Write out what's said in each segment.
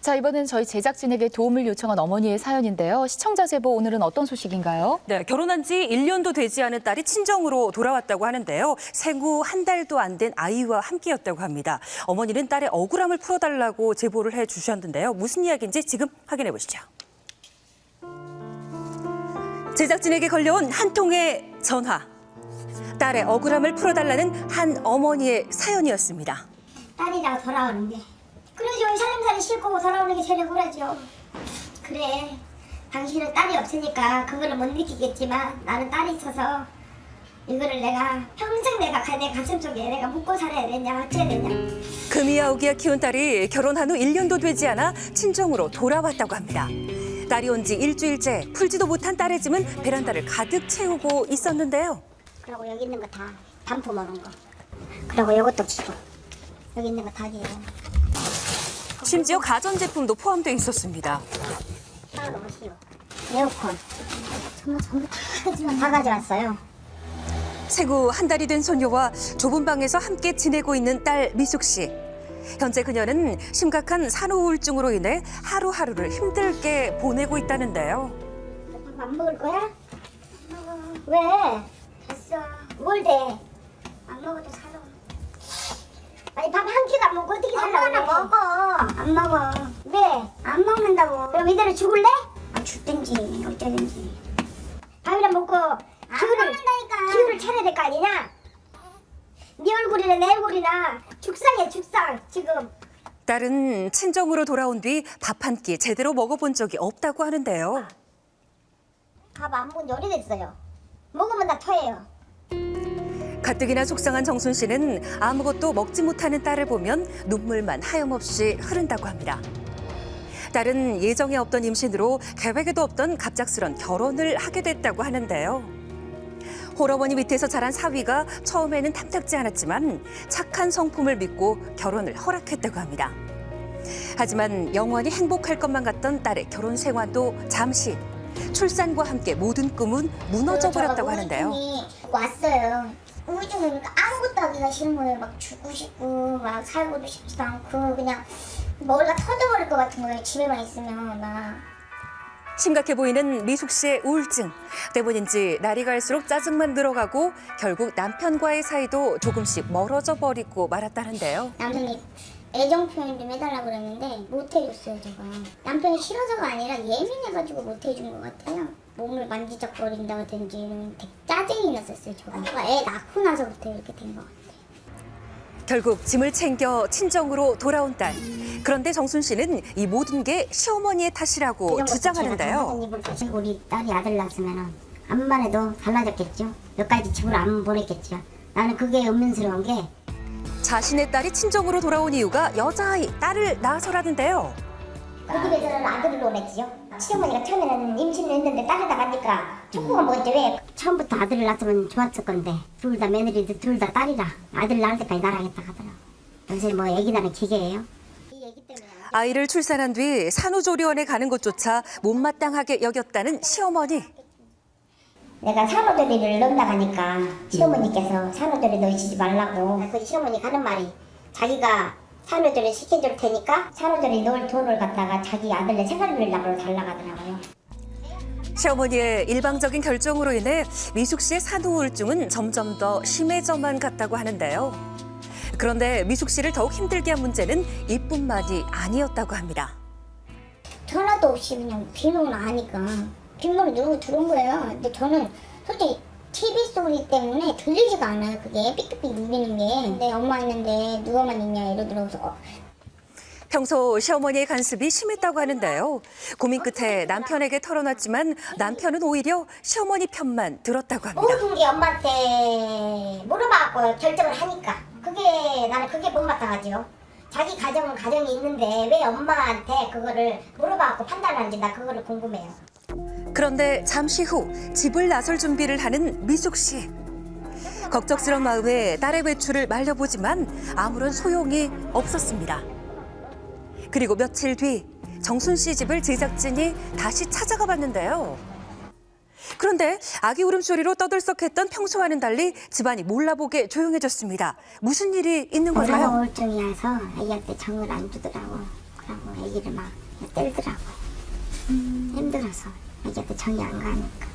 자, 이번엔 저희 제작진에게 도움을 요청한 어머니의 사연인데요. 시청자 제보 오늘은 어떤 소식인가요? 네, 결혼한 지 1년도 되지 않은 딸이 친정으로 돌아왔다고 하는데요. 생후 한 달도 안 된 아이와 함께였다고 합니다. 어머니는 딸의 억울함을 풀어달라고 제보를 해주셨는데요. 무슨 이야기인지 지금 확인해 보시죠. 제작진에게 걸려온 한 통의 전화. 딸의 억울함을 풀어달라는 한 어머니의 사연이었습니다. 딸이라고 돌아오는데 그러죠. 살림살이 싫고 돌아오는 게 제일 억울하죠. 그래, 당신은 딸이 없으니까 그거를 못 느끼겠지만 나는 딸이 있어서 이거를 내가 평생 내 가슴 속에 내가 묻고 살아야 되냐 어째야 되냐. 금이야오기야 키운 딸이 결혼한 후 1년도 되지 않아 친정으로 돌아왔다고 합니다. 딸이 온 지 일주일째 풀지도 못한 딸의 짐은 베란다를 가득 채우고 있었는데요. 그리고 여기 있는 거 다 반품 오는 거. 그리고 이것도 주고 여기 있는 거 다 줘요. 심지어 가전제품도 포함되어 있었습니다. 다 너무 쉬워. 에어컨 전부 다 가져왔어요. 생후 한 달이 된 소녀와 좁은 방에서 함께 지내고 있는 딸 미숙 씨. 현재 그녀는 심각한 산후우울증으로 인해 하루하루를 힘들게 보내고 있다는데요. 밥 안 먹을 거야? 왜? 됐어. 뭘 돼? 안 먹어도 살아. 아니 밥 한 끼도 안 먹고 어떻게 살라고 그래? 먹어. 안 먹어. 왜? 안 먹는다고. 그럼 이대로 죽을래? 아, 죽든지 어쩌든지. 밥이랑 먹고 기운을 차려야 될 거 아니냐? 네 얼굴이나 내 얼굴이나 죽상이야 죽상 지금. 딸은 친정으로 돌아온 뒤 밥 한 끼 제대로 먹어본 적이 없다고 하는데요. 밥 안 먹은 지 오래됐어요. 먹으면 다 토해요. 가뜩이나 속상한 정순 씨는 아무것도 먹지 못하는 딸을 보면 눈물만 하염없이 흐른다고 합니다. 딸은 예정에 없던 임신으로 계획에도 없던 갑작스런 결혼을 하게 됐다고 하는데요. 홀어머니 밑에서 자란 사위가 처음에는 탐탁지 않았지만 착한 성품을 믿고 결혼을 허락했다고 합니다. 하지만 영원히 행복할 것만 같던 딸의 결혼 생활도 잠시 출산과 함께 모든 꿈은 무너져 버렸다고 하는데요. 우울증이 왔어요. 우울증이 아무것도 하기가 싫은 거예요. 막 죽고 싶고 막 살고도 싶지도 않고 그냥 머리가 터져버릴 것 같은 거예요. 집에만 있으면 막. 심각해 보이는 미숙 씨의 우울증 때문인지 날이 갈수록 짜증만 늘어가고 결국 남편과의 사이도 조금씩 멀어져 버리고 말았다는데요. 남편이 애정 표현 좀 해달라고 그랬는데 못 해줬어요. 제가 남편이 싫어서가 아니라 예민해가지고 못 해준 것 같아요. 몸을 만지작거린다든지 되게 짜증이 났었어요. 제가 애 낳고 나서부터 이렇게 된 것 같아요. 결국 짐을 챙겨 친정으로 돌아온 딸. 그런데 정순 씨는 이 모든 게 시어머니의 탓이라고 주장하는데요. 우리 딸이 아들 낳았으면 암만 해도 달라졌겠죠. 여기까지 집을 안 보냈겠죠. 나는 그게 의문스러운 게 자신의 딸이 친정으로 돌아온 이유가 여자아이, 딸을 낳아서라는데요. 그 집에서는 아들을 보냈지요. 시어머니가 처음에는 임신을 했는데 딸을 나가니까 촉구가 뭐였죠. 왜? 처음부터 아들을 낳았으면 좋았을 건데 둘 다 며느리들 둘 다 딸이라 아들 낳을 때까지 낳아야겠다 하더라고. 요새 뭐 애기 낳는 기계예요. 아이를 출산한 뒤 산후조리원에 가는 것조차 못마땅하게 여겼다는 시어머니. 내가 산후조리를 넣는다 하니까 시어머니께서 산후조리 넣으시지 말라고. 그 시어머니 가는 말이 자기가 산후조리 시켜줄 테니까 산후조리 넣을 돈을 갖다가 자기 아들네 생활비를 나가러 달라고 하더라고요. 시어머니의 일방적인 결정으로 인해 미숙 씨의 산후우울증은 점점 더 심해져만 갔다고 하는데요. 그런데 미숙 씨를 더욱 힘들게 한 문제는 이뿐만이 아니었다고 합니다. 전화도 없이 그냥 비밀번호 아니까 비밀번호 누르고 들어온 거예요. 근데 저는 솔직히 TV 소리 때문에 들리지가 않아요. 그게 삑삑삑 울리는 게. 근데 엄마 있는데 누가만 있냐 이러더라고요. 평소 시어머니의 간섭이 심했다고 하는데요. 고민 끝에 남편에게 털어놨지만 남편은 오히려 시어머니 편만 들었다고 합니다. 모든 게 엄마한테 물어봐갖고 결정을 하니까 나는 그게 못마땅하죠. 자기 가정은 가정이 있는데 왜 엄마한테 그거를 물어봐갖고 판단하는지 나 그거를 궁금해요. 그런데 잠시 후 집을 나설 준비를 하는 미숙 씨. 걱정스러운 마음에 딸의 외출을 말려보지만 아무런 소용이 없었습니다. 그리고 며칠 뒤 정순 씨 집을 제작진이 다시 찾아가 봤는데요. 그런데 아기 울음소리로 떠들썩했던 평소와는 달리 집안이 몰라보게 조용해졌습니다. 무슨 일이 있는 걸까요? 우울증이어서 아기한테 정을 안 주더라고. 그러고 애기를 막 때리더라고. 힘들어서 애기한테 정이 안 가니까.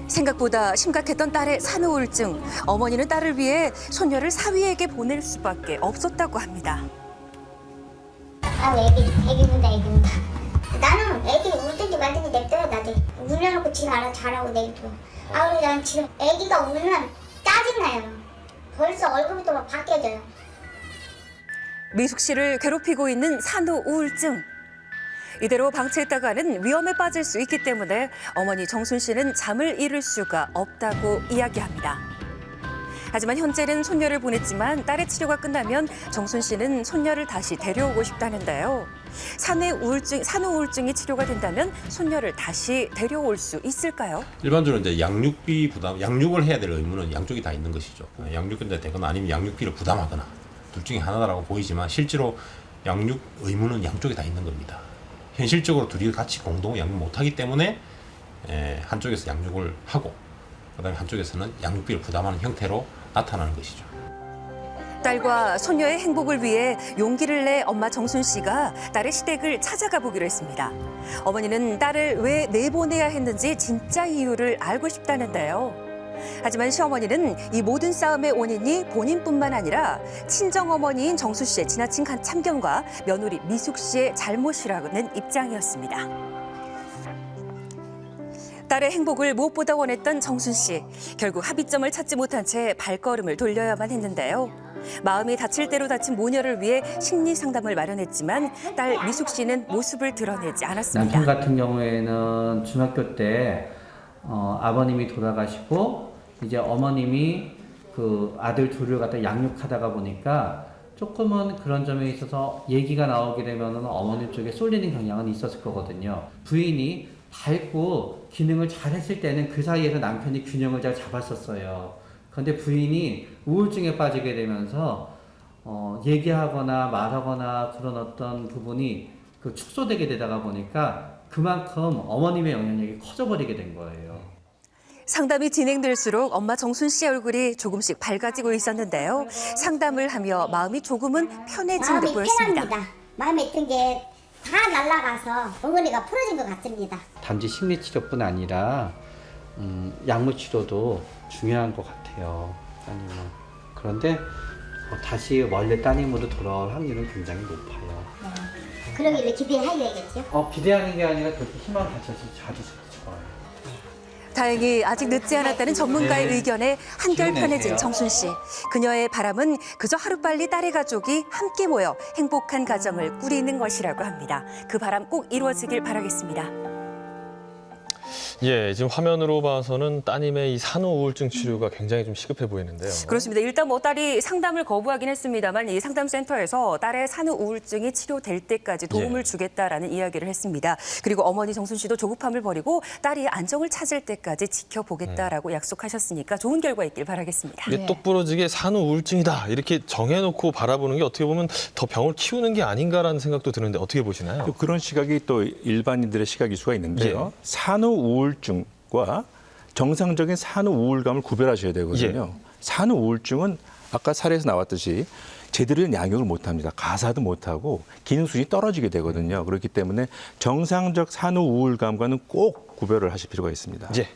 생각보다 심각했던 딸의 산후 우울증. 어머니는 딸을 위해 손녀를 사위에게 보낼 수밖에 없었다고 합니다. 아, 애기 문다, 애기 문다. 나는 애기 울든지 말든지 냅둬야 나도. 울려놓고 지가 알아서 잘하고 내비둬. 아, 그리고 난 지금 애기가 울면 짜증나요. 벌써 얼굴부터 막 바뀌어져요. 미숙 씨를 괴롭히고 있는 산후 우울증. 이대로 방치했다가는 위험에 빠질 수 있기 때문에 어머니 정순 씨는 잠을 이룰 수가 없다고 이야기합니다. 하지만 현재는 손녀를 보냈지만 딸의 치료가 끝나면 정순 씨는 손녀를 다시 데려오고 싶다는데요. 산후 우울증이 치료가 된다면 손녀를 다시 데려올 수 있을까요? 일반적으로 이제 양육비 부담, 양육을 해야 될 의무는 양쪽이 다 있는 것이죠. 양육비가 되거나 아니면 양육비를 부담하거나 둘 중에 하나라고 보이지만 실제로 양육 의무는 양쪽이 다 있는 겁니다. 현실적으로 둘이 같이 공동 양육 못하기 때문에 한쪽에서 양육을 하고 그다음에 한쪽에서는 양육비를 부담하는 형태로 나타나는 것이죠. 딸과 손녀의 행복을 위해 용기를 내 엄마 정순 씨가 딸의 시댁을 찾아가 보기로 했습니다. 어머니는 딸을 왜 내보내야 했는지 진짜 이유를 알고 싶다는데요. 하지만 시어머니는 이 모든 싸움의 원인이 본인뿐만 아니라 친정어머니인 정순 씨의 지나친 참견과 며느리 미숙 씨의 잘못이라는 입장이었습니다. 딸의 행복을 무엇보다 원했던 정순 씨. 결국 합의점을 찾지 못한 채 발걸음을 돌려야만 했는데요. 마음이 다칠 대로 다친 모녀를 위해 심리 상담을 마련했지만 딸 미숙 씨는 모습을 드러내지 않았습니다. 남편 같은 경우에는 중학교 때 아버님이 돌아가시고 이제 어머님이 그 아들 둘을 갖다 양육하다가 보니까 조금은 그런 점에 있어서 얘기가 나오게 되면은 어머님 쪽에 쏠리는 경향은 있었을 거거든요. 부인이 밝고 기능을 잘 했을 때는 그 사이에서 남편이 균형을 잘 잡았었어요. 그런데 부인이 우울증에 빠지게 되면서 얘기하거나 말하거나 그런 어떤 부분이 그 축소되게 되다가 보니까 그만큼 어머님의 영향력이 커져버리게 된 거예요. 상담이 진행될수록 엄마 정순 씨의 얼굴이 조금씩 밝아지고 있었는데요. 상담을 하며 마음이 조금은 편해진 듯 보였습니다. 편합니다. 마음에 있던 게 다 날아가서 어머니가 풀어진 것 같습니다. 단지 심리치료뿐 아니라 약물치료도 중요한 것 같아요. 따님은. 그런데 다시 원래 따님으로 돌아올 확률은 굉장히 높아요. 그러길래 기대해야겠죠. 기대하는 게 아니라 그렇게 희망 가져서 좋아요. 다행히 아직 늦지 않았다는 전문가의 의견에 한결 편해진 정순 씨. 그녀의 바람은 그저 하루빨리 딸의 가족이 함께 모여 행복한 가정을 꾸리는 것이라고 합니다. 그 바람 꼭 이루어지길 바라겠습니다. 예, 지금 화면으로 봐서는 따님의 이 산후 우울증 치료가 굉장히 좀 시급해 보이는데요. 그렇습니다. 일단 딸이 상담을 거부하긴 했습니다만 이 상담센터에서 딸의 산후 우울증이 치료될 때까지 도움을 주겠다라는 이야기를 했습니다. 그리고 어머니 정순 씨도 조급함을 버리고 딸이 안정을 찾을 때까지 지켜보겠다라고 약속하셨으니까 좋은 결과 있길 바라겠습니다. 이게 똑부러지게 산후 우울증이다 이렇게 정해놓고 바라보는 게 어떻게 보면 더 병을 키우는 게 아닌가라는 생각도 드는데 어떻게 보시나요? 또 그런 시각이 또 일반인들의 시각일 수가 있는데요. 산후 우울증과 정상적인 산후 우울감을 구별하셔야 되거든요. 산후 우울증은 아까 사례에서 나왔듯이 제대로 된 양육을 못합니다. 가사도 못하고 기능 수준이 떨어지게 되거든요. 그렇기 때문에 정상적 산후 우울감과는 꼭 구별을 하실 필요가 있습니다. 예.